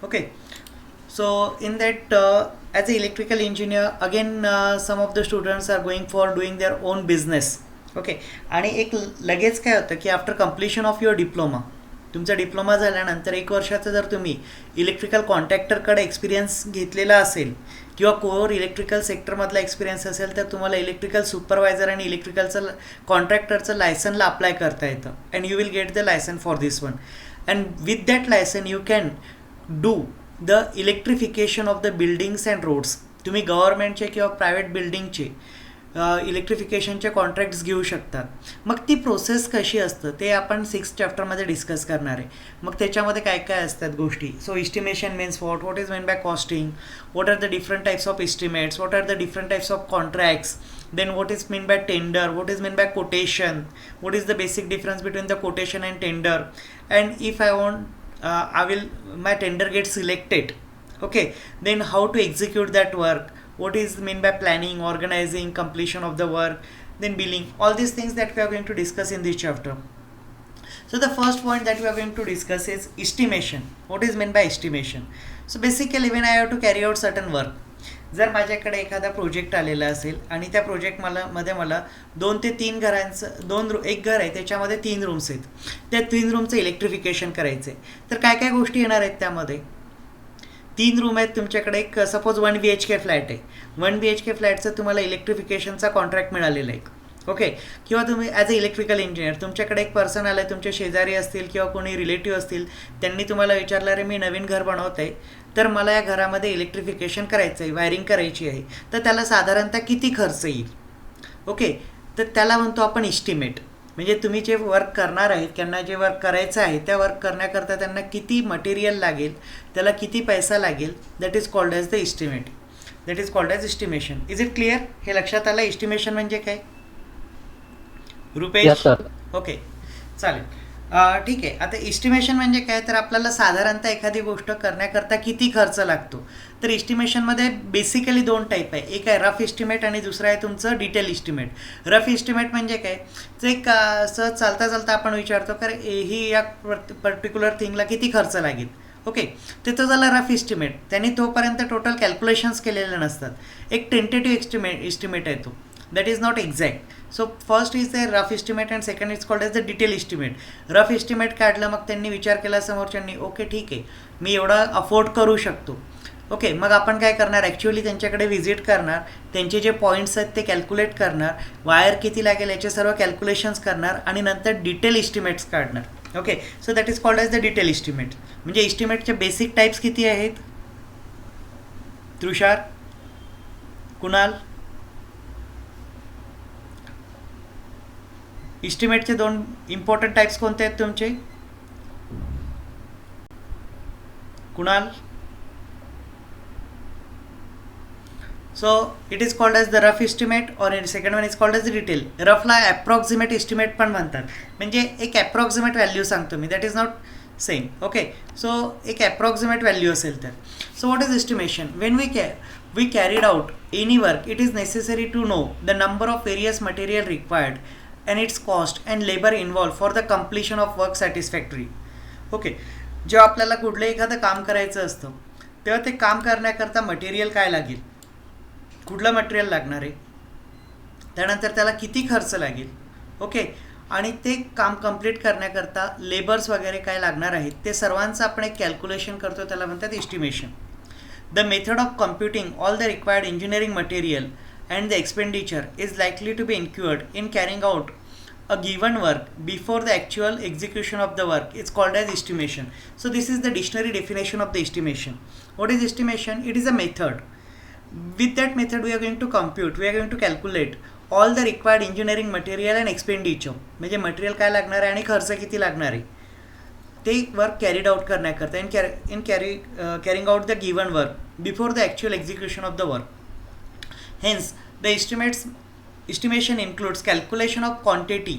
Okay, so in that as an electrical engineer again some of the students are going for doing their own business. Okay, आणि एक लगेच काय होतं की after completion of your diploma, तुमचा diploma झाल्यानंतर 1 वर्षाचं जर तुम्ही इलेक्ट्रिकल कॉन्ट्रॅक्टरकडे एक्सपिरियन्स घेतलेला असेल किंवा कोर इलेक्ट्रिकल सेक्टरमधला एक्सपिरियन्स असेल तर तुम्हाला इलेक्ट्रिकल सुपरवायझर आणि इलेक्ट्रिकलचं कॉन्ट्रॅक्टरचं लायसनला अप्लाय करता येतं and you will get the licence for this one. And with that licence you can do the electrification of the buildings and roads. तुम्ही गव्हर्नमेंटचे किंवा प्रायव्हेट बिल्डिंगचे इलेक्ट्रिफिकेशनचे कॉन्ट्रॅक्ट्स घेऊ शकतात. मग ती प्रोसेस कशी असतं ते आपण 6th चॅप्टरमध्ये डिस्कस करणार आहे. मग त्याच्यामध्ये काय काय असतात गोष्टी. So estimation means what is meant by costing, what are the different types of estimates, what are the different types of contracts, then what is meant by tender, what is meant by quotation, what is the basic difference between the quotation and tender, and if I want I will my tender gets selected, okay, then how to execute that work, what is meant by planning, organizing, completion of the work, then billing, all these things that we are going to discuss in this chapter. So the first point that we are going to discuss is estimation. What is meant by estimation? So basically when I have to carry out certain work, जर माझ्याकडे एखादा project आलेला असेल आणि त्या project मध्ये मला 2 ते 3 घरांचं एक घर आहे त्याच्यामध्ये 3 रूम्स आहेत, त्या 3 रूमचं इलेक्ट्रिफिकेशन करायचं आहे. तर काय काय गोष्टी येणार आहेत त्यामध्ये. 3 रूम आहेत तुमच्याकडे, एक सपोज 1 BHK फ्लॅट आहे. 1 BHK फ्लॅटचं तुम्हाला इलेक्ट्रिफिकेशनचा कॉन्ट्रॅक्ट मिळालेला आहे. ओके, किंवा तुम्ही ॲज अ इलेक्ट्रिकल इंजिनियर तुमच्याकडे एक पर्सन आलं आहे, तुमचे शेजारी असतील किंवा कोणी रिलेटिव्ह असतील, त्यांनी तुम्हाला विचारलं रे मी नवीन घर बनवत आहे तर मला या घरामध्ये इलेक्ट्रिफिकेशन करायचं आहे, वायरिंग करायची आहे, तर त्याला साधारणतः किती खर्च येईल. ओके, तर त्याला म्हणतो आपण इस्टिमेट. म्हणजे तुम्ही जे वर्क करणार आहेत, त्यांना जे वर्क करायचं आहे त्या वर्क करण्याकरता त्यांना किती मटेरियल लागेल, त्याला किती पैसा लागेल, that is called as the estimate. That is called as estimation. Is it clear? हे लक्षात आलं इस्टिमेशन म्हणजे काय रुपेश? ओके, चालेल. ठीक आहे. आता इस्टिमेशन म्हणजे काय, तर आपल्याला साधारणतः एखादी गोष्ट करण्याकरता किती खर्च लागतो. तर इस्टिमेशनमध्ये बेसिकली 2 टाईप आहे. एक आहे रफ इस्टिमेट आणि दुसरं आहे तुमचं डिटेल इस्टिमेट. रफ इस्टिमेट म्हणजे काय, तर एक सहज चालता चालता आपण विचारतो कारण ही या पर्टिक्युलर थिंगला किती खर्च लागेल. ओके, तर तो झाला रफ इस्टिमेट. त्यांनी तोपर्यंत टोटल कॅल्क्युलेशन्स केलेले नसतात. एक टेंटेटिव्ह इस्टिमेट आहे तो, that is not exact. So first is the rough estimate and second is called as the detail estimate. rough estimate काढलं, मग त्यांनी विचार केला समोरच्यांनी, ओके ठीक आहे मी एवढा अफोर्ड करू शकतो. ओके, मग आपण काय करणार, ॲक्च्युअली त्यांच्याकडे व्हिजिट करणार, त्यांचे जे पॉईंट्स आहेत ते कॅल्क्युलेट करणार, वायर किती लागेल याचे सर्व कॅल्क्युलेशन्स करणार आणि नंतर डिटेल इस्टिमेट्स काढणार. Okay, so that is called as the detail estimate. म्हणजे इस्टिमेटचे बेसिक टाईप्स किती आहेत तुषार, कुणाल? इस्टिमेटचे 2 इम्पॉर्टंट टाइप्स कोणते आहेत तुमचे? Kunal? So it is called as the rough estimate और second one is called as the detail. रफला ॲप्रॉक्सिमेट इस्टिमेट पण म्हणतात, म्हणजे एक ॲप्रॉक्सिमेट व्हॅल्यू सांगतो मी, that is not same. Okay, so एक ॲप्रॉक्सिमेट व्हॅल्यू असेल तर. So what is estimation? When we carried out any work it is necessary to know the number of various material required and its cost and labor involved for the completion of work satisfactory. Okay, जेव्हा आपल्याला कुठलं एखादं काम करायचं असतं तेव्हा ते काम करण्याकरता मटेरियल काय लागेल, कुठलं मटेरियल लागणार आहे, त्यानंतर त्याला किती खर्च लागेल. ओके, आणि ते काम कंप्लीट करण्याकरता लेबर्स वगैरे काय लागणार आहेत ते सर्वांचं आपण एक कॅल्क्युलेशन करतो, त्याला म्हणतात estimation. The method of computing all the required engineering material and the expenditure is likely to be incurred in carrying out a given work before the actual execution of the work is called as estimation. So this is the dictionary definition of the estimation. What is estimation? It is a method. With that method we are going to compute, we are going to calculate all the required engineering material and expenditure. म्हणजे material काय लागणार आहे आणि खर्च किती लागणार आहे ते वर्क कॅरीड आउट करण्याकरता in carrying out the given work before the actual execution of the work. Hence, the estimation includes calculation of quantity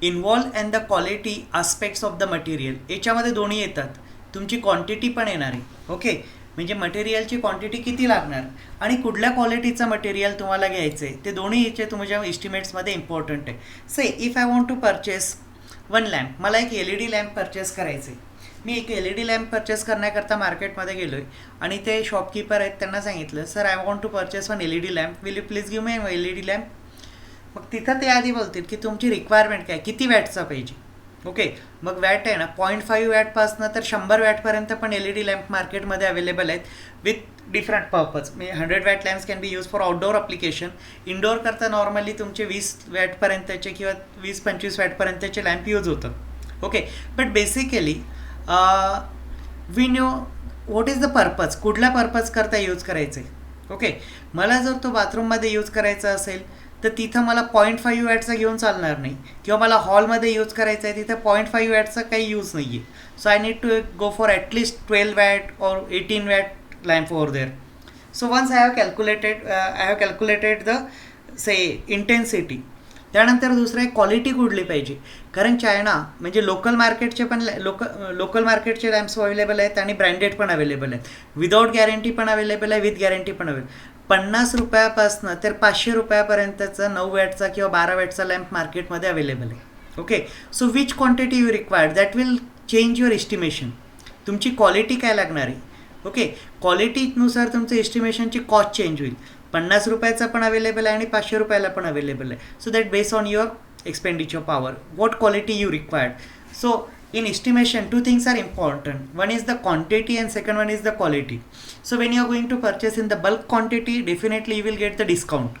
involved and the quality aspects of the material. याच्यामध्ये दोन्ही येतात, तुमची quantity पण येणार आहे. Okay, म्हणजे मटेरियलची क्वांटिटी किती लागणार आणि कुठल्या क्वालिटीचं मटेरियल तुम्हाला घ्यायचं आहे ते दोन्ही याचे तुमच्या इस्टिमेट्समध्ये इम्पॉर्टंट आहे. Say if I want to purchase 1 lamp, मला एक LED लॅम्प परचेस करायचं आहे, मी एक LED लॅम्प परचेस करण्याकरता मार्केटमध्ये गेलो आहे आणि ते शॉपकीपर आहेत, त्यांना सांगितलं sir I want to purchase one LED lamp, will you please give me LED lamp. मग तिथं ते आधी बोलतील की तुमची रिक्वायरमेंट काय, किती वॅटचा पाहिजे. ओके, मग वॅट आहे ना 0.5 वॅटपासनं तर 100 वॅटपर्यंत पण LED लॅम्प मार्केटमध्ये अवेलेबल आहेत विथ डिफरंट पर्पज. म्हणजे 100 watt lamps can be use for outdoor application. Indoor करता नॉर्मली तुमचे 20 वॅटपर्यंतचे किंवा 20-25 वॅटपर्यंतचे लॅम्प यूज होतात. Okay, but basically we know what is the purpose, कुठल्या पर्पज करता यूज करायचं आहे. ओके, मला जर तो बाथरूममध्ये यूज करायचा असेल तर तिथं मला 0.5 वॅटचा घेऊन चालणार नाही, किंवा मला हॉलमध्ये यूज करायचं आहे तिथं 0.5 वॅटचा काही यूज नाही आहे. So I need to go for at least 12 watt or 18 watt lamp over there. So once I have calculated the say intensity. त्यानंतर दुसरं आहे क्वालिटी कुठली पाहिजे, कारण चायना म्हणजे लोकल मार्केटचे लॅम्प्स अवेलेबल आहेत आणि ब्रँडेड पण अवेलेबल आहेत, विदाऊट गॅरंटी पण अवेलेबल आहे, विथ गॅरंटी पण अवेलेबल. 50 रुपयापासनं तर 500 रुपयापर्यंतचा 9 वॅटचा किंवा 12 वॅटचा लॅम्प मार्केटमध्ये अवेलेबल आहे. Okay, so which quantity you required that will change your estimation. तुमची क्वालिटी काय लागणार आहे. ओके, क्वालिटीनुसार तुमचं एस्टिमेशनची कॉस्ट चेंज होईल. 50 रुपयाचा पण अवेलेबल आहे आणि 500 रुपयाला पण अवेलेबल आहे. So that base on your expenditure power, what quality you required. So in estimation, two things are important. One is the quantity and second one is the quality. So when you are going to purchase in the bulk quantity, definitely you will get the discount.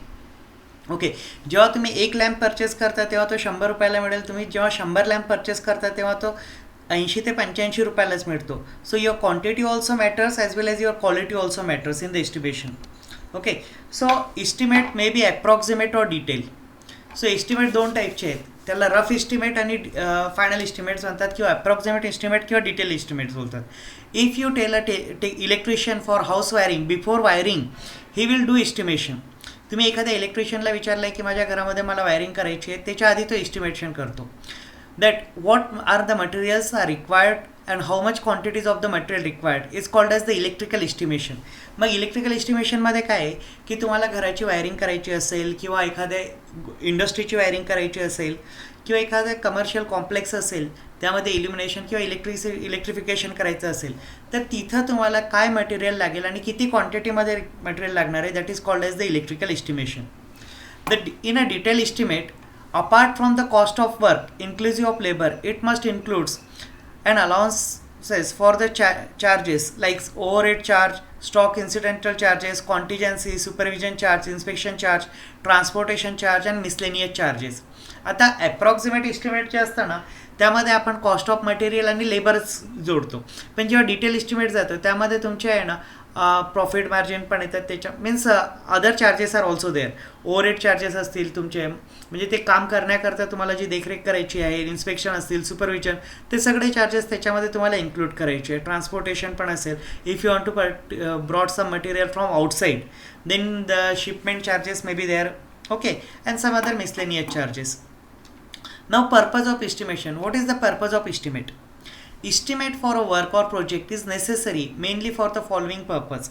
Okay, जेव्हा तुम्ही एक lamp purchase करता तेव्हा तो 100 रुपयाला मिळेल. तुम्ही जेव्हा 100 लॅम्प परचेस करता तेव्हा तो 80 ते 85 रुपयालाच मिळतो. So your quantity also matters as well as your quality also matters in the estimation. Okay, so estimate may be approximate or detail. So estimate दोन टाईपचे आहेत, त्याला रफ एस्टिमेट आणि फायनल एस्टिमेट्स म्हणतात, किंवा अप्रॉक्सिमेट एस्टिमेट किंवा detail estimates बोलतात. If you tell electrician for house wiring before wiring, he will do estimation. तुम्ही एखाद्या इलेक्ट्रिशियनला विचारलं आहे की माझ्या घरामध्ये मला वायरिंग करायची आहे, त्याच्या आधी तो एस्टिमेशन करतो that what are the materials are required and how much quantities of the material required is called as the electrical estimation. मग इलेक्ट्रिकल एस्टिमेशनमध्ये काय आहे की तुम्हाला घराची वायरिंग करायची असेल किंवा एखाद्या इंडस्ट्रीची वायरिंग करायची असेल किंवा एखाद्या कमर्शियल कॉम्प्लेक्स असेल त्यामध्ये इल्युमिनेशन किंवा इलेक्ट्रिफिकेशन करायचं असेल तर तिथं तुम्हाला काय मटेरियल लागेल आणि किती क्वांटिटीमध्ये मटेरियल लागणार आहे, that is called as the electrical estimation. In a detail estimate, apart from the cost of work inclusive of labor, it must includes an allowances for the charges like overhead charge, stock incidental charges, contingency, supervision charge, inspection charge, transportation charge and miscellaneous charges. आता approximate estimate जे असतं ना त्यामध्ये आपण cost of material आणि लेबरच जोडतो, पण जेव्हा डिटेल एस्टिमेट जातो त्यामध्ये तुमचे आहे ना प्रॉफिट मार्जिन पण येतात, त्याच्या means other charges are also there. Overhead charges असतील तुमचे, म्हणजे ते काम करण्याकरता तुम्हाला जी देखरेख करायची आहे, इन्स्पेक्शन असतील, सुपरविजन, ते सगळे चार्जेस त्याच्यामध्ये तुम्हाला इन्क्लूड करायचे आहे. ट्रान्सपोर्टेशन पण असेल. If you want to brought some material from outside then the shipment charges may be there. Okay, and some other miscellaneous charges. Now purpose of estimation. What is the purpose of estimate? Estimate for a work or project is necessary mainly for the following purpose.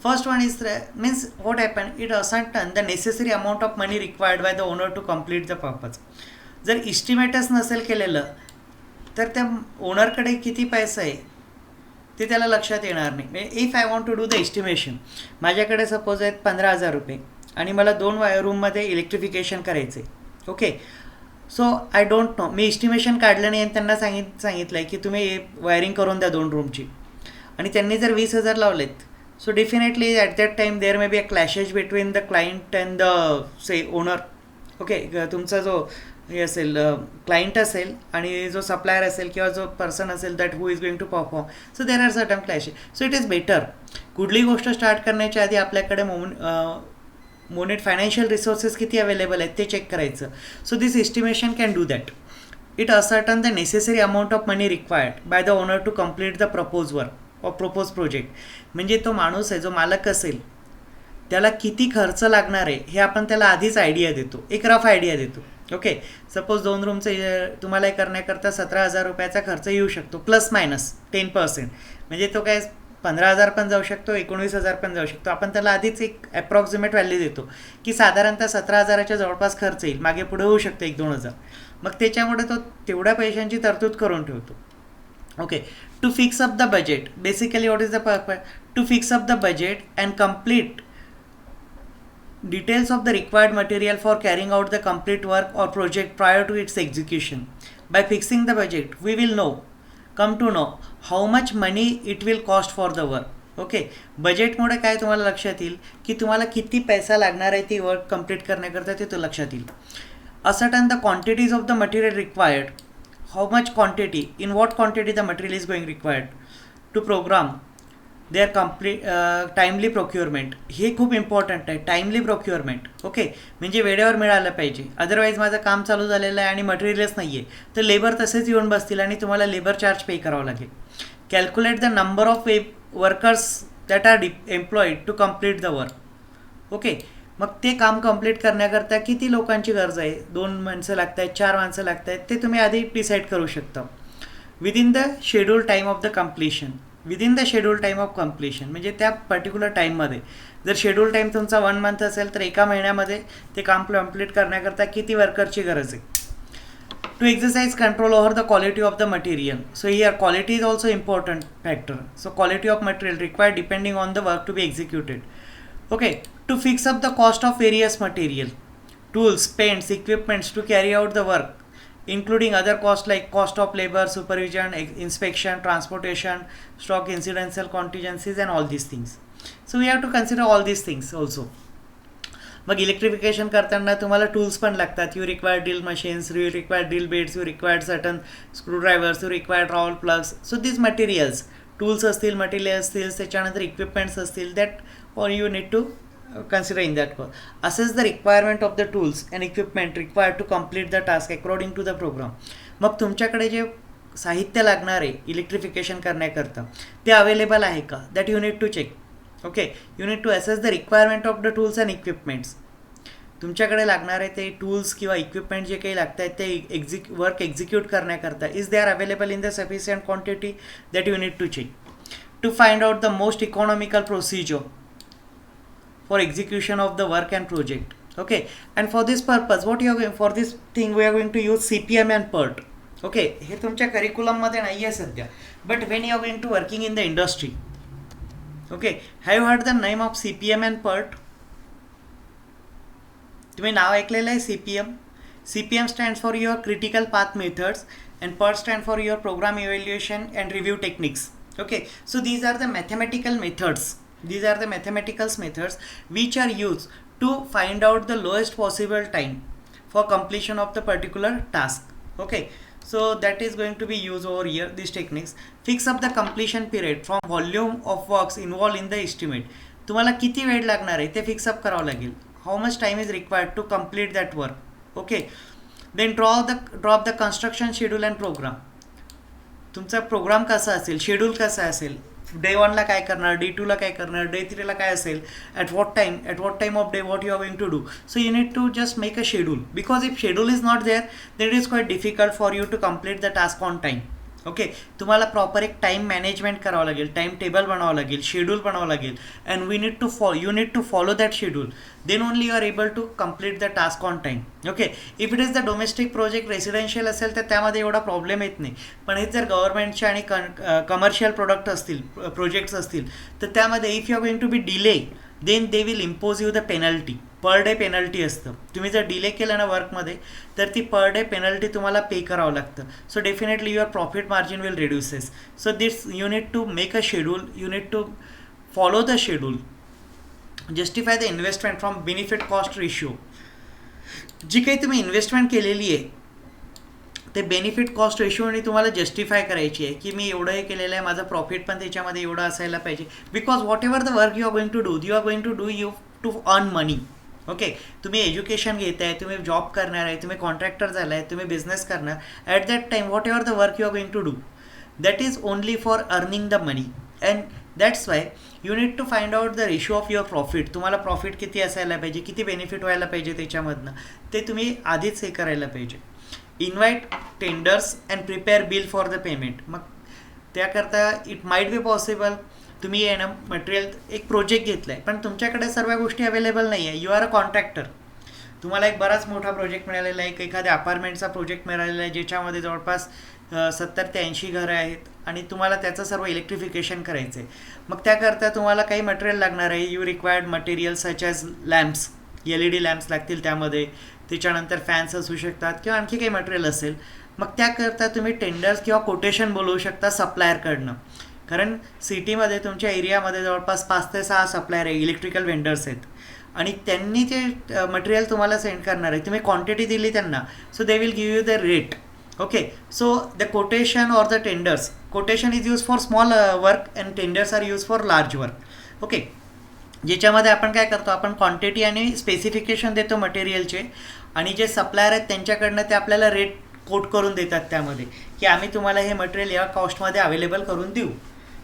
First one is means what happened, it ascertain the necessary amount of money required by the owner to complete the purpose. जर इस्टिमेटच नसेल केलेलं तर त्या ओनरकडे किती पैसा आहे ते त्याला लक्षात येणार नाही. If I want to do the estimation, माझ्याकडे सपोज आहेत 15,000 रुपये आणि मला 2 रूममध्ये इलेक्ट्रिफिकेशन करायचं आहे. Okay, so I don't know, me estimation काढलं नाही आणि त्यांना सांगितलं आहे की तुम्ही वायरिंग करून द्या 2 रूमची, आणि त्यांनी जर 20,000 लावलेत, so definitely at that time there may be a clashes between the client and the say owner. Okay, तुमचा जो हे असेल क्लायंट असेल आणि जो सप्लायर असेल किंवा जो पर्सन असेल that who is going to perform, so there are certain clashes. So it is better कुठली गोष्ट स्टार्ट करण्याच्या आधी आपल्याकडे मोनेट फायनान्शियल रिसोर्सेस किती अवेलेबल आहेत ते चेक करायचं. So this estimation can do that. It ascertain the necessary amount of money required by the owner to complete the propose work or propose project. म्हणजे तो माणूस आहे जो मालक असेल त्याला किती खर्च लागणार आहे हे आपण त्याला आधीच आयडिया देतो, एक रफ आयडिया देतो. ओके, सपोज 2 रूमचं तुम्हाला हे करण्याकरता 17,000 रुपयाचा खर्च येऊ शकतो, प्लस मायनस 10%. म्हणजे तो काय 15,000 पण जाऊ शकतो, 19,000 पण जाऊ शकतो. आपण त्याला आधीच एक ॲप्रॉक्सिमेट व्हॅल्यू देतो की साधारणतः 17,000च्या जवळपास खर्च येईल, मागे पुढे होऊ शकतो 1-2 हजार. मग त्याच्यामुळे तो तेवढ्या पैशांची तरतूद करून ठेवतो. Okay, to fix up the budget, basically what is the purpose? To fix up the budget and complete details of the required material for carrying out the complete work or project prior to its execution. By fixing the budget, we will come to know how much money it will cost for the work. Okay, बजेटमुळे काय तुम्हाला लक्षात येईल की तुम्हाला किती पैसा लागणार आहे ती वर्क कंप्लीट करण्याकरता ते तो लक्षात येईल. Ascertain the quantities of the material required, how much quantity, in what quantity the material is going required to program their complete timely procurement. हे खूप इम्पॉर्टंट आहे, टाईमली प्रोक्युअरमेंट. ओके, म्हणजे वेळेवर मिळालं पाहिजे. अदरवाईज माझं काम चालू झालेलं आहे आणि मटेरियलच नाही आहे तर लेबर तसेच येऊन बसतील आणि तुम्हाला लेबर चार्ज पे करावं लागेल. Calculate the number of workers that are employed to complete the work. Okay, मग ते काम कंप्लीट करण्याकरता किती लोकांची गरज आहे, 2 माणसं लागत आहेत, 4 माणसं लागत आहेत, ते तुम्ही आधी डिसाईड करू शकता. Within the schedule time of the completion, within the schedule time of completion म्हणजे त्या पर्टिक्युलर टाईममध्ये. जर शेड्यूल टाईम तुमचा 1 मंथ असेल तर एका महिन्यामध्ये ते काम कंप्लीट करण्याकरता किती वर्करची गरज आहे. To exercise control over the quality of the material. So here quality is also important factor. So quality of material required depending on the work to be executed. Okay, to fix up the cost of various material, tools, paints, equipments to carry out the work, including other costs like cost of labor, supervision, inspection, transportation, stock, incidental contingencies and all these things. So we have to consider all these things also. मग electrification करताना तुम्हाला tools पण लागतात. You require drill machines, you require drill bits, you require certain screw drivers, you require trowel plugs. So this materials, tools असतील, material असतील, त्याच्यानंतर equipments असतील, that or you need to consider in that call. Assess the requirement of the tools and equipment required to complete the task according to the program. मग तुमच्याकडे जे साहित्य लागणार आहे इलेक्ट्रिफिकेशन करण्याकरता ते अवेलेबल आहे का, that you need to check. Okay, you need to assess the requirement of the tools and equipments. तुमच्याकडे लागणार आहे ते टूल्स किंवा इक्विपमेंट जे काही लागत आहेत ते वर्क एक्झिक्यूट करण्याकरता is they are available in the sufficient quantity, that you need to check. To find out the most economical procedure for execution of the work and project. Okay, and for this purpose what you are going, for this thing we are going to use CPM and PERT. Okay, हे तुमच्या curriculum मध्ये नाही आहे सध्या, but when you are going to working in the industry. Okay, have you heard the name of CPM and PERT? तुम्ही नाव ऐकलेलं आहे CPM. CPM stands for your critical path methods and PERT stand for your program evaluation and review techniques. Okay, so these are the mathematical methods. These are the mathematical methods which are used to find out the lowest possible time for completion of the particular task. Okay, so that is going to be used over here, these techniques. Fix up the completion period from volume of works involved in the estimate. तुम्हाला किती वेळ लागणार आहे ते fix up करावं लागेल. How much time is required to complete that work. Okay, then draw the construction schedule and program. तुमचा programme कसा असेल, शेड्यूल कसा असेल, डे 1ला काय करणार, डे 2ला काय करणार, डे 3ला काय असेल, at what time of day what you are going to do. So you need to just make a schedule, because if schedule is not there then it is quite difficult for you to complete the task on time. Okay, तुम्हाला proper एक time management करावं लागेल, time table बनावं लागेल, schedule बनावं लागेल, and you need to follow that schedule. Then only you are able to complete the task on time. Okay, if it is the domestic project residential असेल तर त्यामध्ये एवढा प्रॉब्लेम येत नाही. पण हे जर गव्हर्नमेंटचे आणि कमर्शियल प्रोडक्ट असतील, प्रोजेक्ट्स असतील, तर त्यामध्ये if you are going to be delay then they will impose you the penalty. Per day penalty असतं. तुम्ही जर डिले केलं ना वर्कमध्ये तर ती पर डे पेनल्टी तुम्हाला पे करावं लागतं. So definitely your profit margin will reduces. So this you need to make a schedule, you need to follow the schedule. Justify the investment from benefit cost ratio. जी काही तुम्ही investment केलेली आहे ते benefit cost रेशिओने तुम्हाला justify करायची आहे की मी एवढं हे केलेलं आहे, माझं प्रॉफिट पण त्याच्यामध्ये एवढं असायला पाहिजे. Because whatever the work you are going to do you to earn money. Okay, तुम्ही एज्युकेशन घेत आहे, तुम्ही जॉब करणार आहे, तुम्ही कॉन्ट्रॅक्टर झाला आहे, तुम्ही बिझनेस करणार, at that time whatever the work you are going to do that is only for earning the money. And that's why you need to find out the ratio of your profit. तुम्हाला profit किती असायला पाहिजे, किती benefit व्हायला पाहिजे त्याच्यामधनं, ते तुम्ही आधीच हे करायला पाहिजे. Invite tenders and prepare bill for the payment. मग त्याकरता इट माइट बी पॉसिबल तुम्ही मटेरियल एक प्रोजेक्ट घेतला आहे पण तुमच्याकडे सर्व गोष्टी अवेलेबल नाही आहे. यू आर अ कॉन्ट्रॅक्टर, तुम्हाला एक बराच मोठा प्रोजेक्ट मिळालेला आहे, एखाद्या अपार्टमेंटचा प्रोजेक्ट मिळालेला आहे ज्याच्यामध्ये जवळपास 70 ते 80 घरं आहेत आणि तुम्हाला त्याचं सर्व इलेक्ट्रिफिकेशन करायचं आहे. मग त्याकरता तुम्हाला काही मटेरियल लागणार आहे. You required material such as lamps, LED lamps लागतील त्यामध्ये, त्याच्यानंतर फॅन्स असू शकतात किंवा आणखी काही मटेरियल असेल. मग त्याकरता तुम्ही टेंडर्स किंवा कोटेशन बोलवू शकता सप्लायरकडनं. कारण सिटीमध्ये तुमच्या एरियामध्ये जवळपास 5 ते 6 सप्लायर आहे, इलेक्ट्रिकल वेंडर्स आहेत, आणि त्यांनी ते मटेरियल तुम्हाला सेंड करणार आहे. तुम्ही क्वांटिटी दिली त्यांना, so they will give you the rate. Okay, so the quotation or the tenders, quotation is use for small work and tenders are use for large work. Okay, ज्याच्यामध्ये आपण काय करतो, आपण क्वांटिटी आणि स्पेसिफिकेशन देतो मटेरियलचे, आणि जे सप्लायर आहेत त्यांच्याकडनं ते आपल्याला रेट कोट करून देतात त्यामध्ये, की आम्ही तुम्हाला हे मटेरियल या कॉस्टमध्ये अवेलेबल करून देऊ.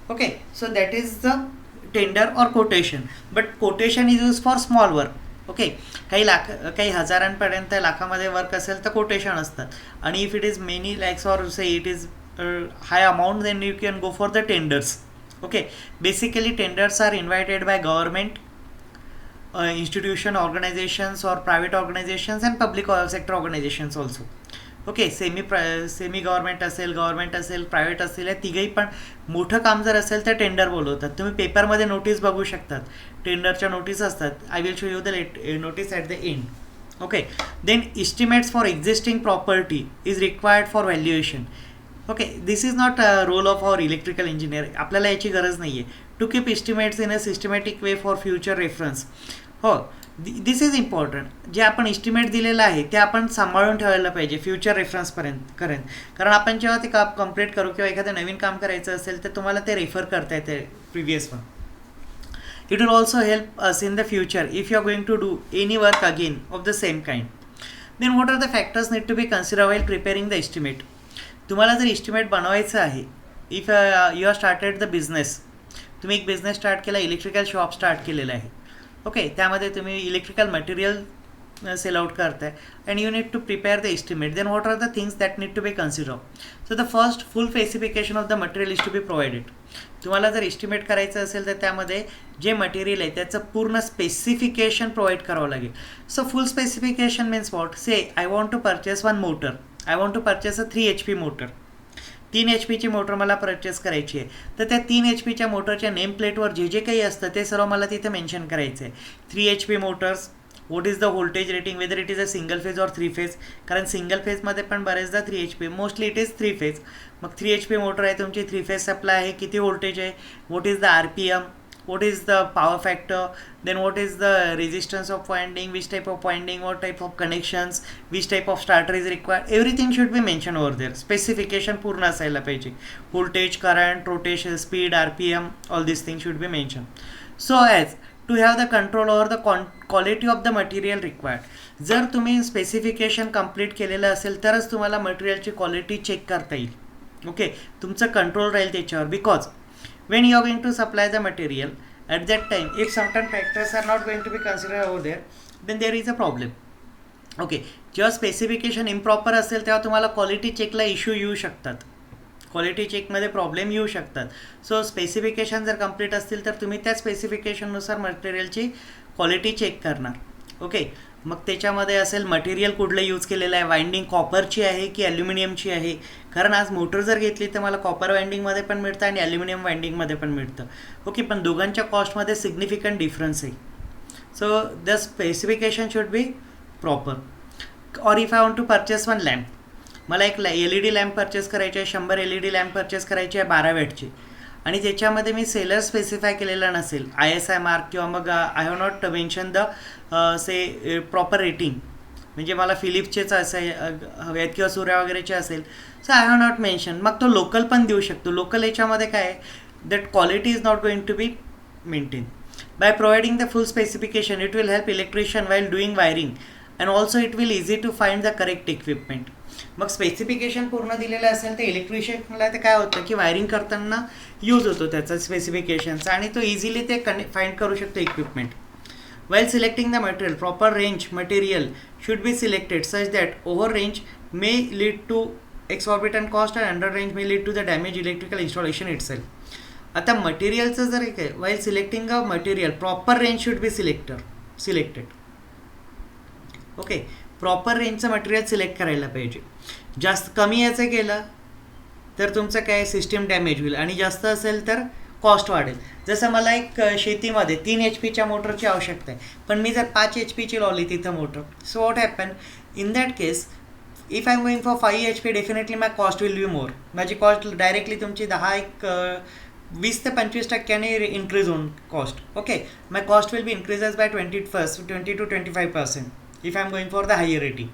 Okay, so that is the tender or quotation. But quotation is use for small work. Okay, काही हजारांपर्यंत लाखामध्ये वर्क असेल तर कोटेशन असतात, आणि if it is many lakhs or say it is high amount, then you can go for the tenders. Okay, basically tenders are invited by government, institution, organizations or private organizations and public sector organizations also. Okay, semi government असेल, private असेल, या तिघही पण मोठं काम जर असेल तर tender बोलवतात. तुम्ही पेपरमध्ये नोटीस बघू शकतात, टेंडरच्या नोटीस असतात. I will show you the notice at the end. Okay, then estimates for existing property is required for valuation. Okay, this is not a role of our electrical engineer. आपल्याला याची गरज नाही आहे. To keep estimates in a systematic way for future reference. हो, this is important. जे आपण estimate दिलेलं आहे ते आपण सांभाळून ठेवायला पाहिजे फ्युचर रेफरन्सपर्यंत. कारण आपण जेव्हा ते काम कम्प्लीट करू किंवा एखादं नवीन काम करायचं असेल तर तुम्हाला ते रेफर करता येते previous one. It will also help us in the future if you are going to do any work again of the same kind. Then what are the factors need to be consider while preparing the estimate. तुम्हाला जर estimate बनवायचं आहे, if you are started the business, तुम्ही एक business start केला, electrical shop start केलेलं आहे. Okay, त्यामध्ये तुम्ही इलेक्ट्रिकल मटेरियल सेल आउट करताय and you need to prepare the estimate. Then what are the things that need to be consider. So the first, full specification of the material is to be provided. तुम्हाला जर estimate करायचं असेल तर त्यामध्ये जे material आहे त्याचं पूर्ण स्पेसिफिकेशन प्रोव्हाइड करावं लागेल. So full specification means what, say I want to purchase one motor, I want to purchase a 3 HP motor. 3 HP motor मला परचेस करायची आहे, तर त्या 3 HP मोटरच्या नेम प्लेटवर जे जे काही असतं ते सर्व मला तिथे मेन्शन करायचं आहे. 3 HP Motors, what is the voltage rating, whether it is a single phase or 3 phase. कारण सिंगल फेजमध्ये पण बरेचदा 3 HP, mostly it is 3 phase. मग 3 HP मोटर आहे तुमची, 3 फेज सप्लाय आहे, किती व्होल्टेज आहे, what is the RPM, what is the power factor, then what is the resistance of winding, which type of winding, what type of connections, which type of starter is required, everything should be mentioned over there. Specification पूर्ण असायला पाहिजे. Voltage, current, rotation, speed, RPM, all these things should be mentioned. So as to have the control over the quality of the material required. जर तुम्ही specification complete केलेलं असेल तरच तुम्हाला मटेरियलची क्वालिटी चेक करता येईल. ओके, तुमचं कंट्रोल राहील त्याच्यावर. Because when you are going to supply the material, at that time if certain factors are not going to be considered over there, then there is a problem. Okay, जेव्हा specification improper असेल तेव्हा तुम्हाला quality चेकला issue येऊ शकतात, quality चेकमध्ये problem येऊ शकतात. So specification जर कंप्लीट असतील तर तुम्ही त्या स्पेसिफिकेशननुसार मटेरियलची क्वालिटी चेक करणार. ओके, मग त्याच्यामध्ये असेल मटेरियल कुठलं यूज केलेलं आहे, वाइंडिंग कॉपरची आहे की ॲल्युमिनियमची आहे. कारण आज मोटर जर घेतली तर मला कॉपर वाइंडिंगमध्ये पण मिळतं आणि ॲल्युमिनियम वाइंडिंगमध्ये पण मिळतं. ओके, पण दोघांच्या कॉस्टमध्ये सिग्निफिकंट डिफरन्स आहे. So the specification should be proper. Or if I want to purchase one lamp, मला एक LED लॅम्प परचेस करायची आहे, 100 LED लॅम्प परचेस करायची आहे 12 वॅटची, आणि त्याच्यामध्ये मी सेलर स्पेसिफाय केलेला नसेल, ISI मार्क, किंवा मग I have not mention the say proper rating, म्हणजे मला फिलिप्सचेच असे हवे आहेत किंवा सूर्या वगैरेचे असेल, so I have not mention. मग तो लोकल पण देऊ शकतो. लोकल याच्यामध्ये काय आहे, that quality is not going to be maintain. By providing the full specification it will help electrician while doing wiring and also it will easy to find the correct equipment. मग specification पूर्ण दिलेलं असेल तर इलेक्ट्रिशियनला ते काय होतं की wiring करताना यूज होतो त्याचा स्पेसिफिकेशनचा, आणि तो इझिली ते फाइंड करू शकतो equipment. While selecting the material, proper range material should be selected such that over range may lead to exorbitant cost and under range may lead to the damage electrical installation itself. आता मटेरियलचं जर एक आहे, while selecting a material, proper range should be selected. Okay, proper रेंजचं material select करायला पाहिजे. जास्त कमी याचं केलं तर तुमचं काय सिस्टीम डॅमेज होईल आणि जास्त असेल तर कॉस्ट वाढेल. जसं मला एक शेतीमध्ये 3 HP मोटरची आवश्यकता आहे, पण मी जर 5 HP लावली तिथं motor, so what happen in that case, if I am going for 5 HP definitely my cost will be more. माझी कॉस्ट डायरेक्टली तुमची 20 ते 25% इन्क्रीज होऊन cost. Okay, my cost will be increases by 20 to 25% if I am going for the higher rating.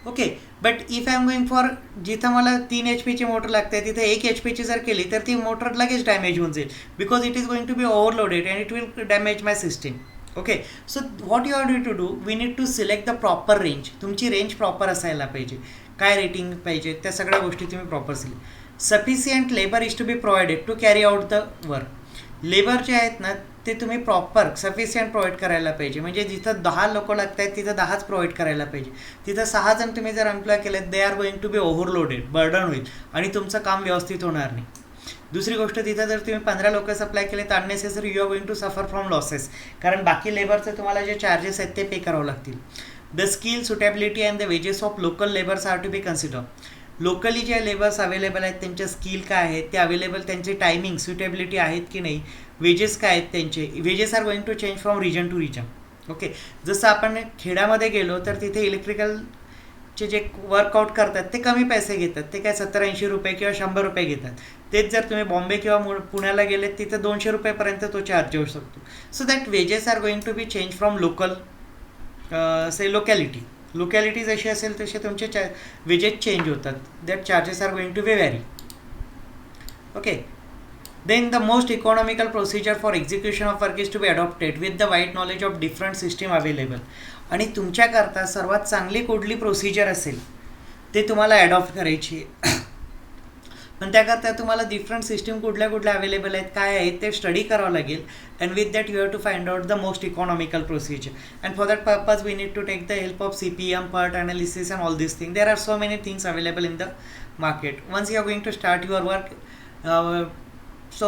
Okay, but if I am going for जिथं मला 3 HP motor लागते तिथे 1 HP जर केली तर ती मोटर लगेच डॅमेज होऊन जाईल, because it is going to be overloaded and it will damage my system. Okay, so what you are to do, we need to select the proper range. तुमची रेंज प्रॉपर असायला पाहिजे, काय rating पाहिजे त्या सगळ्या गोष्टी तुम्ही proper select. Sufficient labour is to be provided to carry out the work. Labour जे आहेत ना ते तुम्ही प्रॉपर सफिशियंट प्रोव्हाइड करायला पाहिजे. म्हणजे जिथं 10 लोक लागत आहेत तिथं 10च प्रोव्हाइड करायला पाहिजे. तिथं 6 जण तुम्ही जर एम्प्लॉय केले, they are going to be overloaded, burden होईल आणि तुमचं काम व्यवस्थित होणार नाही. दुसरी गोष्ट, तिथं जर तुम्ही 15 लोक सप्लाय केले तर unnecessary you are going to suffer from losses, कारण बाकी लेबरचे तुम्हाला जे चार्जेस आहेत ते पे करावं लागतील. The skill, suitability and the wages of local labours are to be consider. Locally जे लेबर्स अवेलेबल आहेत त्यांच्या स्किल काय आहेत, ते अवेलेबल, त्यांचे टायमिंग सुटेबिलिटी आहेत की नाही, वेजेस काय आहेत त्यांचे. Wages are going to change from region to region. Okay, जसं आपण खेड्यामध्ये गेलो तर तिथे इलेक्ट्रिकलचे जे वर्कआउट करतात ते कमी पैसे घेतात, ते काय 70-80 रुपये किंवा 100 रुपये घेतात. तेच जर तुम्ही बॉम्बे किंवा पुण्याला गेलेत तिथं 200 रुपयेपर्यंत तो चार्ज येऊ शकतो. So that wages are going to be change from local locality जशी असेल तसे तुमचे वेजेस चेंज होतात. That charges are going to be vary. Okay, then the most economical procedure for execution of work is to be adopted with the wide knowledge of different system available. आणि तुमच्याकरता सर्वात चांगली कुठली procedure असेल ते तुम्हाला adopt करायची आहे. पण त्याकरता तुम्हाला डिफरंट सिस्टीम कुठल्या अवेलेबल आहेत, काय आहेत ते स्टडी करावं लागेल. And with that you have to find out the most economical procedure. And for that purpose we need to take the help of CPM, PERT analysis and all these things. There are so many things available in the market. Once you are going to start your work, so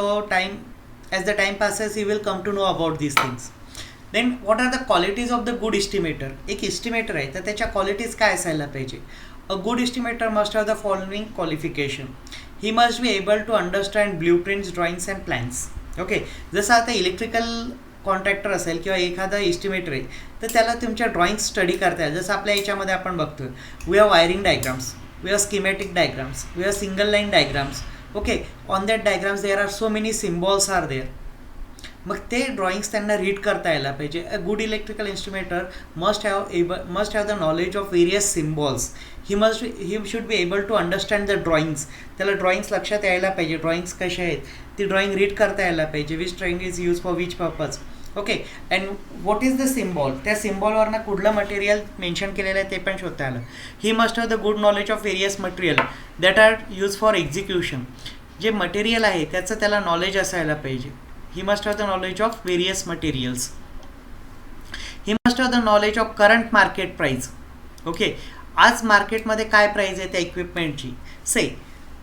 as the time passes you will come to know about these things. Then what are the qualities of the good estimator? एक estimator आहे तर त्याच्या qualities काय असायला पाहिजे. A good estimator must have the following qualification. He must be able to understand blueprints, drawings and plans. Okay, जसं आता electrical contractor असेल किंवा एखादा एस्टिमेटर आहे तर त्याला तुमच्या ड्रॉइंग्स स्टडी करता येईल. जसं आपल्या याच्यामध्ये आपण बघतोय, we have wiring diagrams, we have schematic diagrams, we have single line diagrams. Okay, on that diagrams there are so many symbols are there. मग ते ड्रॉइंग्स त्यांना रीड करता यायला पाहिजे. A good electrical instrumentor must have the knowledge of various symbols. He should be able to understand the drawings. त्याला drawings लक्षात यायला पाहिजे, ड्रॉइंग्स कशा आहेत ती ड्रॉइंग रीड करता यायला पाहिजे. Which drawing is use for which purpose. Okay, and what is the symbol, त्या सिम्बॉलवरनं कुठलं मटेरियल मेन्शन केलेलं आहे ते पण शोधता आलं. He must have the good knowledge of various material that are use for execution. जे मटेरियल आहे त्याचं त्याला नॉलेज असायला पाहिजे. He must have the knowledge of various materials. He must have the knowledge of current market price. Okay, आज मार्केटमध्ये काय price आहे त्या इक्विपमेंटची. Say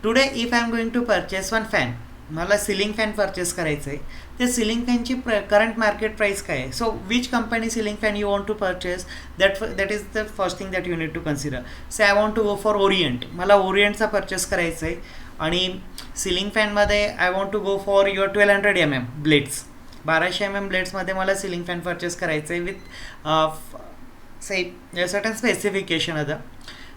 today if I am going to purchase one fan, मला सिलिंग फॅन परचेस करायचं आहे, त्या सिलिंग फॅनची करंट मार्केट प्राईस काय आहे. So which company ceiling fan you want to purchase, that is the first thing that you need to consider. Say I want to go for Orient, मला ओरिएंटचा purchase करायचं आहे आणि ceiling फॅनमध्ये I want to go for your 1200 mm blades, 1200 mm ब्लेड्समध्ये मला ceiling fan purchase करायचं आहे with certain specification other.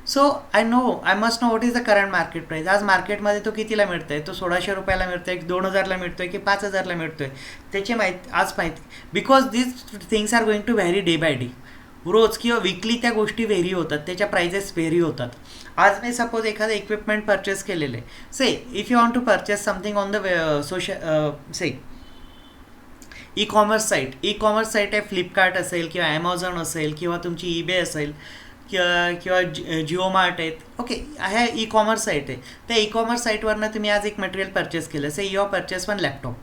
So I must know what is the current market price. आज मार्केटमध्ये तो कितीला मिळतो आहे, तो 1600 रुपयाला मिळतो आहे, 2000ला मिळतो आहे की 5000ला मिळतो आहे, त्याची माहिती. Because this things are going to vary day by day. रोज किंवा वीकली त्या गोष्टी व्हेरी होतात, त्याच्या प्राइजेस व्हेरी होतात. आज मी सपोज एखादं इक्विपमेंट परचेस केलेलं आहे. Say if you want to purchase something on the e commerce site आहे, फ्लिपकार्ट असेल किंवा ॲमेझॉन असेल किंवा तुमची ईबे असेल किंवा जिओ मार्ट आहेत. ओके, ह्या ई कॉमर्स साईट आहे. त्या ई कॉमर्स साईटवरनं तुम्ही आज एक मटेरियल परचेस केलं. से यू परचेस वन लॅपटॉप,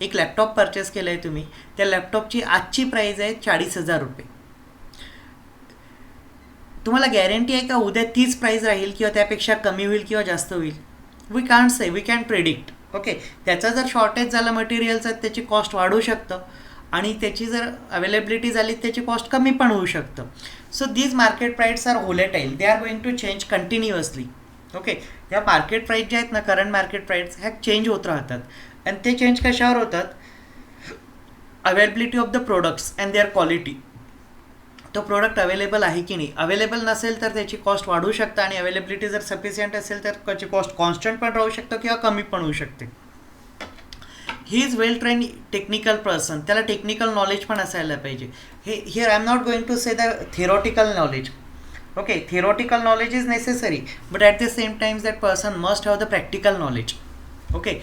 एक लॅपटॉप परचेस केलं आहे तुम्ही. त्या लॅपटॉपची आजची प्राईज आहे 40,000 रुपये. तुम्हाला गॅरंटी आहे का उद्या तीच प्राईज राहील किंवा त्यापेक्षा कमी होईल किंवा जास्त होईल. We can't say, we can predict. Okay, त्याचं जर शॉर्टेज झालं मटेरियलचं त्याची कॉस्ट वाढू शकतं आणि त्याची जर अवेलेबिलिटी झाली त्याची कॉस्ट कमी पण होऊ शकतं. So these market price are volatile, they are going to change continuously. Okay. ह्या मार्केट प्राईस ज्या आहेत ना, करंट मार्केट प्राईस ह्या चेंज होत राहतात आणि ते चेंज कशावर होतात? Availability of the products and their quality. तो प्रोडक्ट अवेलेबल आहे की नाही, अवेलेबल नसेल तर त्याची कॉस्ट वाढू शकतं आणि अवेलेबिलिटी जर सफिशियंट असेल तर त्याची कॉस्ट कॉन्स्टंट पण राहू शकतं किंवा कमी पण होऊ शकते. He is well train technical person, त्याला टेक्निकल नॉलेज पण असायला पाहिजे. हे here I am not going to say the theoretical knowledge. Okay, theoretical knowledge is necessary but at the same times that person must have the practical knowledge. Okay,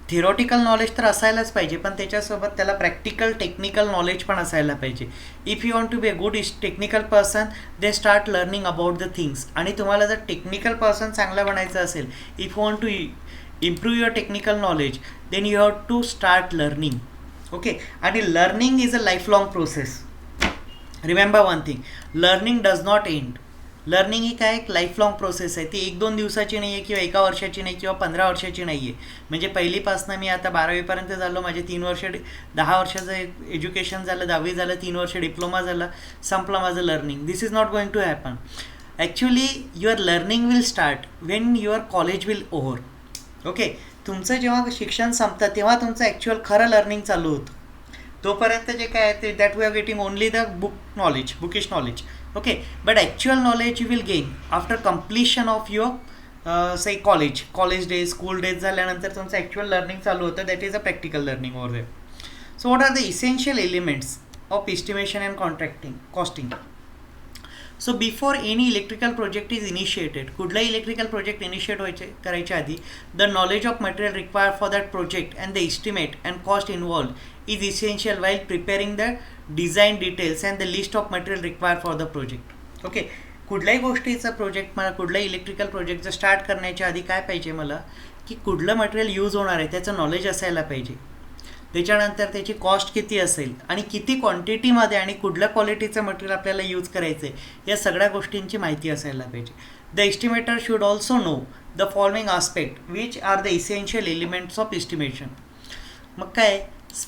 theoretical knowledge तर असायलाच पाहिजे पण त्याच्यासोबत त्याला प्रॅक्टिकल टेक्निकल नॉलेज पण असायला पाहिजे. If you want to be a good technical person they start learning about the things. आणि तुम्हाला जर टेक्निकल पर्सन चांगलं बनायचं असेल, if you want to improve your technical knowledge then you have to start learning. Okay, and learning is a lifelong process. Remember one thing, learning does not end. Learning ही काय एक लाईफलाँग process आहे. ती 1-2 दिवसाची नाही आहे किंवा 1 वर्षाची नाही किंवा 15 वर्षाची नाही आहे. म्हणजे पहिलीपासनं मी आता 12वीपर्यंत झालो, माझे 3 वर्ष 10 वर्षाचं एज्युकेशन झालं, 10वी झालं, 3 वर्ष डिप्लोमा झाला, संपलं माझं learning. This is not going to happen. Actually your learning will start when your college will over. Okay, तुमचं जेव्हा शिक्षण संपतं तेव्हा तुमचं ॲक्च्युअल खरं लर्निंग चालू होतं. तोपर्यंत जे काय आहे ते that we are getting only the bookish knowledge. Okay, but actual knowledge you will gain after completion of your say college days, school days झाल्यानंतर तुमचं ॲक्च्युअल लर्निंग चालू होतं. That is a practical learning over there. So what are the essential elements of estimation and costing. So before any electrical project is initiated, कुठलाही electrical project initiate करायच्या आधी the knowledge of material required for that project and the estimate and cost involve is essential while preparing the design details and the list of material required for the project. Okay, कुठल्याही गोष्टीचा project मला कुठलाही electrical project start करण्याच्या आधी काय पाहिजे मला, की कुठलं मटेरियल यूज होणार आहे त्याचं नॉलेज असायला पाहिजे. त्याच्यानंतर त्याची कॉस्ट किती असेल आणि किती क्वांटिटीमध्ये आणि कुठल्या क्वालिटीचं मटेरियल आपल्याला यूज करायचं आहे या सगळ्या गोष्टींची माहिती असायला पाहिजे. The estimator should also know the following aspect which are the essential elements of estimation. मग काय,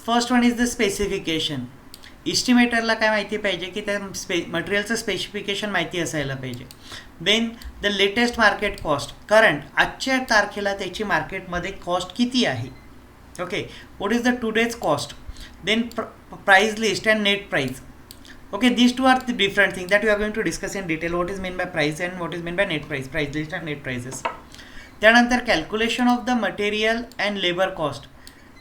first one is the specification. इस्टिमेटरला काय माहिती पाहिजे की त्या मटेरियलचं स्पेसिफिकेशन माहिती असायला पाहिजे. Then the latest market cost, current आजच्या तारखेला त्याची मार्केटमध्ये कॉस्ट किती आहे. Okay, what is the today's cost? Then price list and net price. Okay, these two are the different things that we are going to discuss in detail. What is meant by price and what is meant by net price, price list and net prices. त्यानंतर calculation of the material and labour cost.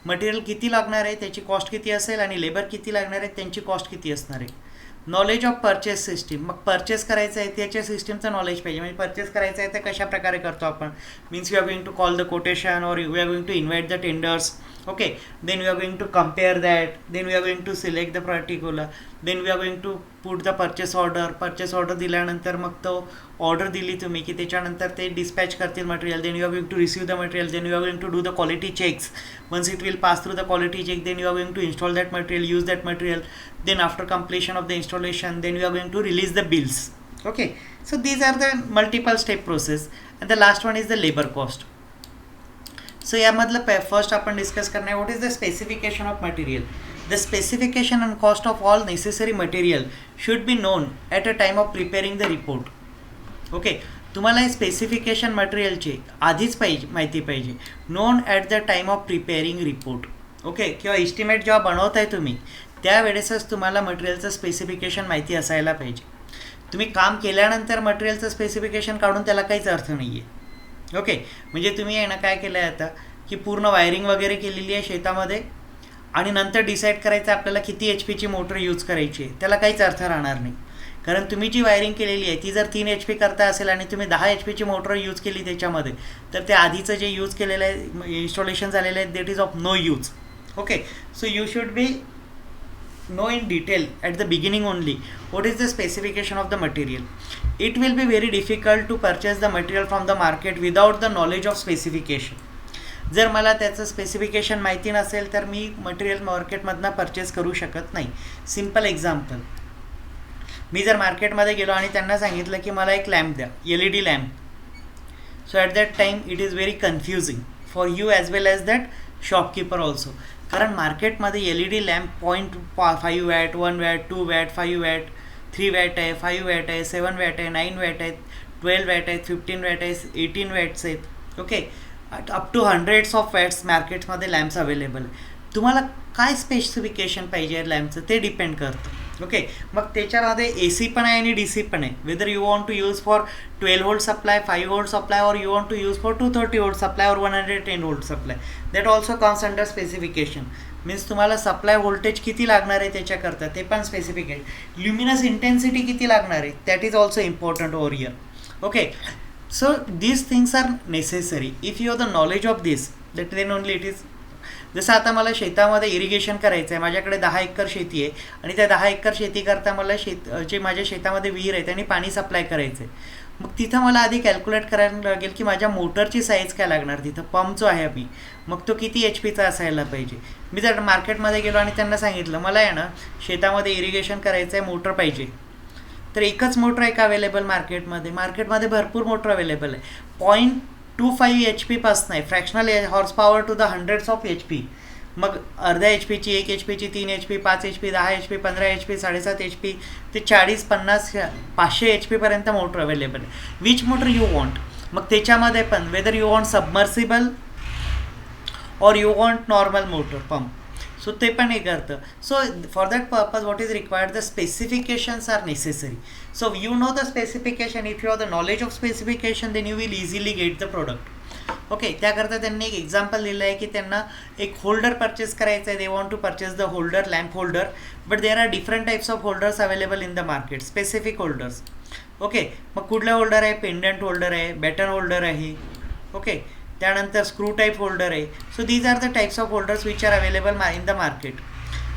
Material किती लागणार आहे त्याची cost किती असेल आणि labour किती लागणार आहे त्यांची कॉस्ट किती असणार आहे. नॉलेज ऑफ परचेस सिस्टीम, मग परचेस करायचं आहे त्याच्या सिस्टीमचं नॉलेज पाहिजे. म्हणजे परचेस करायचं आहे तर कशा प्रकारे करतो आपण, means you are going to call the quotation or you are going to invite the tenders. Okay, then we are going to compare that, then we are going to select the particular, then we are going to put the purchase order दिल्यानंतर मग तो order दिली तुम्ही की त्याच्यानंतर ते dispatch करतील material. Then you are going to receive the material, then you are going to do the quality checks. Once it will pass through the quality check, then you are going to install that material, use that material, then after completion of the installation then you are going to release the bills. Okay, so these are the multiple step process and the last one is the labor cost. So यामधलं first आपण discuss करणार what is the specification of material. The specification and cost of all necessary material should be known at a time of preparing the report. Okay, तुम्हाला हे specification मटेरियलचे आधीच माहिती पाहिजे, known at the time of preparing report. Okay, किंवा estimate जेव्हा बनवताय तुम्ही त्यावेळेसच तुम्हाला मटेरियलचं स्पेसिफिकेशन माहिती असायला पाहिजे. तुम्ही काम केल्यानंतर मटेरियलचं स्पेसिफिकेशन काढून त्याला काहीच अर्थ नाही आहे. ओके, म्हणजे तुम्ही आहे ना काय केलं आहे आता की पूर्ण वायरिंग वगैरे केलेली आहे शेतामध्ये आणि नंतर डिसाईड करायचं आपल्याला किती HP मोटर यूज करायची आहे, त्याला काहीच अर्थ राहणार नाही. कारण तुम्ही जी वायरिंग केलेली आहे ती जर 3 HP करता असेल आणि तुम्ही 10 HP मोटर यूज केली त्याच्यामध्ये तर त्या आधीचं जे यूज केलेलं आहे इन्स्टॉलेशन झालेलं आहे that is of no use. Okay, so you should be know in detail at the beginning only what is the specification of the material. It will be very difficult to purchase the material from the market without the knowledge of specification. जर मला त्याचं specification माहिती नसेल तर मी material मार्केटमधनं purchase करू शकत नाही. Simple example, मी जर मार्केटमध्ये गेलो आणि त्यांना सांगितलं की मला एक लॅम्प द्या, LED lamp. So at that time it is very confusing for you as well as that shopkeeper also. कारण मार्केटमध्ये LED lamp 0.5 watt, 1 watt, 2 watt, 5 watt, 3 watt आहे, 5 वॅट आहे, 7 वॅट आहे, 9 वॅट आहेत, 12 वॅट आहेत, 15 वॅट आहेत, 18 watts आहेत. Okay, up to hundreds of watts मार्केट्समध्ये लॅम्प्स अवेलेबल आहे. तुम्हाला काय स्पेसिफिकेशन पाहिजे लॅम्पचं ते डिपेंड करतं. ओके, मग त्याच्यामध्ये ए सी पण आहे आणि डी सी पण आहे. Whether you want to use for 12 volt supply, 5 volt supply, or you want to use for 230 volt supply or 110 volt supply, that also comes under specification. Means तुम्हाला supply voltage किती लागणार आहे त्याच्याकरता ते पण specification. Luminous intensity किती लागणार आहे that is also important over here. Okay, so these things are necessary. If you have the knowledge of this, that then only it is. जसं आता मला शेतामध्ये इरिगेशन करायचं आहे, माझ्याकडे 10 एकर शेती आहे आणि त्या 10 एकर शेती करता मला जे माझ्या शेतामध्ये विहीर आहे त्यांनी पाणी सप्लाय करायचं आहे. मग तिथं मला आधी कॅल्क्युलेट करायला लागेल की माझ्या मोटरची साईज काय लागणार, तिथं पंप जो आहे मी, मग तो किती एच पीचा असायला पाहिजे. मी जर मार्केटमध्ये गेलो आणि त्यांना सांगितलं मला आहे ना शेतामध्ये इरिगेशन करायचं आहे, मोटर पाहिजे, तर एकच मोटर आहे का अवेलेबल मार्केटमध्ये भरपूर मोटर अवेलेबल आहे. 0.25 एच पीपासून आहे, fractional horse power to the hundreds of H P. मग अर्ध्या एच पीची, 1 एच पीची, 3 H P, 5 H P, 10 H P, 15 H P, 7.5 H P ते 40, 50, 500 एच पीपर्यंत मोटर अवेलेबल आहे. Which motor you want. मग त्याच्यामध्ये पण whether you want submersible or you want normal motor pump, so ते पण हे करतं. So for that purpose what is required, the specifications are necessary. So you know the specification. If you have the knowledge of specification then you will easily get the product. Okay, त्याकरता त्यांनी एक example दिलं आहे की त्यांना एक holder purchase करायचं आहे. They want to purchase the holder, lamp holder, but there are different types of holders available in the market, specific holders. Okay, मग कुठलं होल्डर आहे, पेंडंट होल्डर आहे, बॅटन होल्डर आहे. ओके, त्यानंतर स्क्रू टाईप होल्डर आहे. So these are the types of holders which are available in the market.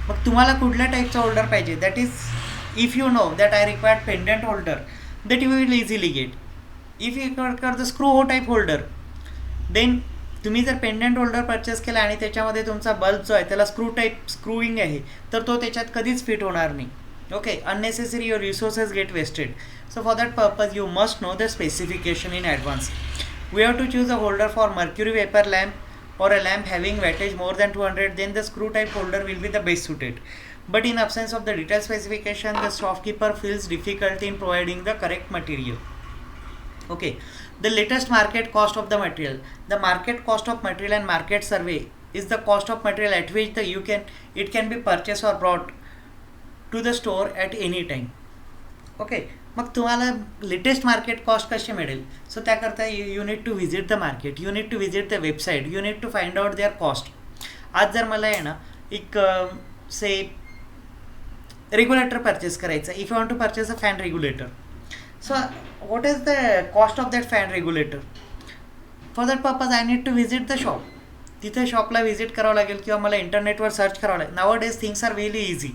मग तुम्हाला कुठल्या टाईपचा होल्डर पाहिजे, that is if you know that I required pendant holder, that you will easily get. If you कर the screw type holder, then तुम्ही जर pendant holder purchase केला आणि त्याच्यामध्ये तुमचा बल्ब जो आहे त्याला स्क्रू टाईप स्क्रूइंग आहे, तर तो त्याच्यात कधीच फिट होणार नाही. Okay, unnecessary your resources get wasted. So for that purpose you must know the specification in advance. We have to choose a holder for mercury vapor lamp or a lamp having wattage more than 200, then the screw type holder will be the best suited. But in absence of the detailed specification, the shopkeeper feels difficulty in providing the correct material. Okay, the latest market cost of the material. The market cost of material and market survey is the cost of material at which it can be purchased or brought to the store at any time. Okay, मग तुम्हाला latest market cost कशी मिळेल. So त्याकरता you need to visit the market, you need to visit the website, you need to find out their cost. आज जर मला आहे ना एक से रेग्युलेटर परचेस करायचं, if you want to purchase a fan regulator, so what is the cost of that fan regulator. For that purpose I need to visit the shop. तिथे शॉपला visit करावं लागेल किंवा मला इंटरनेटवर सर्च करावं लागेल. Now days things are very easy.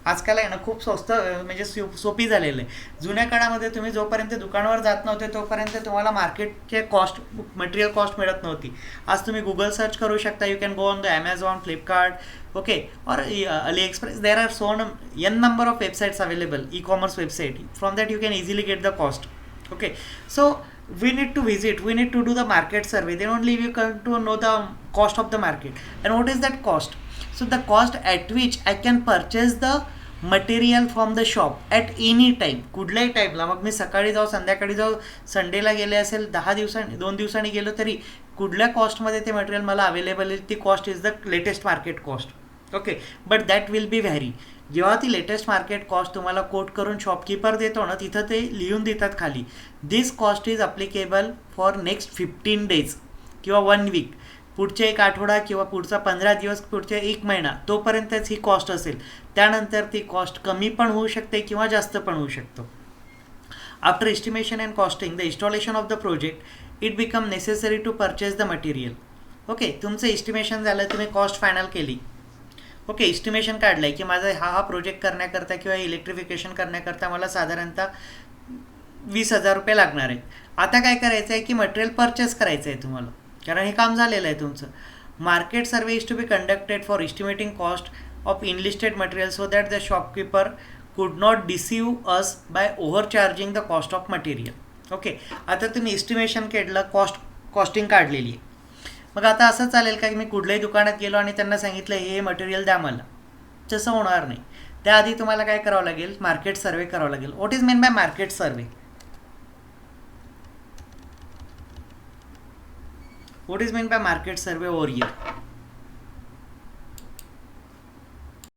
आजकाल आहे ना खूप स्वस्त म्हणजे सोपी झालेलं आहे. जुन्या काळामध्ये तुम्ही जोपर्यंत दुकानावर जात नव्हते तोपर्यंत तुम्हाला मार्केटचे कॉस्ट, मटेरियल कॉस्ट मिळत नव्हती. आज तुम्ही गुगल सर्च करू शकता. You can go on the Amazon, Flipkart, okay, or AliExpress. There are n number of websites available, e commerce website. From that you can easily get the cost. Okay, so we need to visit, we need to do the market survey, then only we come to know the cost of the market. And what is that cost? So the cost at which I can purchase the material from the shop at any time. कुठल्याही टाईमला, मग मी सकाळी जाऊ, संध्याकाळी जाऊ, संडेला गेले असेल, 2 दिवसांनी गेलो तरी कुठल्या कॉस्टमध्ये ते मटेरियल मला अवेलेबल आहे, ती cost is the latest market cost. Okay, but that will be vary. जेव्हा ती लेटेस्ट मार्केट कॉस्ट तुम्हाला कोट करून शॉपकीपर देतो ना, तिथं ते लिहून देतात खाली, this cost is applicable for next 15 days किंवा 1 week. पुढचे 1 आठवडा किंवा पुढचा 15 दिवस, पुढचे 1 महिना, तोपर्यंतच ही कॉस्ट असेल. त्यानंतर ती कॉस्ट कमी पण होऊ शकते किंवा जास्त पण होऊ शकतो. After estimation and costing the installation of the project, it become necessary to purchase the material. Okay, तुमचं एस्टिमेशन झालं, तुम्ही कॉस्ट फायनल केली. ओके, एस्टिमेशन काढलं आहे की माझा हा प्रोजेक्ट करण्याकरता किंवा इलेक्ट्रिफिकेशन करण्याकरता मला साधारणतः 20,000 रुपये लागणार आहेत. आता काय करायचं आहे की मटेरियल परचेस करायचं आहे तुम्हाला, कारण हे काम झालेलं आहे तुमचं. Market survey is to be conducted for estimating cost of enlisted material so that the shopkeeper could not deceive us by overcharging the cost of material. Okay, आता तुम्ही एस्टिमेशन केलं, कॉस्टिंग काढलेली आहे. मग आता असं चालेल का की मी कुठल्याही दुकानात गेलो आणि त्यांना सांगितलं हे मटेरियल द्या मला, तसं होणार नाही. त्याआधी तुम्हाला काय करावं लागेल, मार्केट सर्वे करावं लागेल. What is meant bye market survey? What is meant by market survey over here?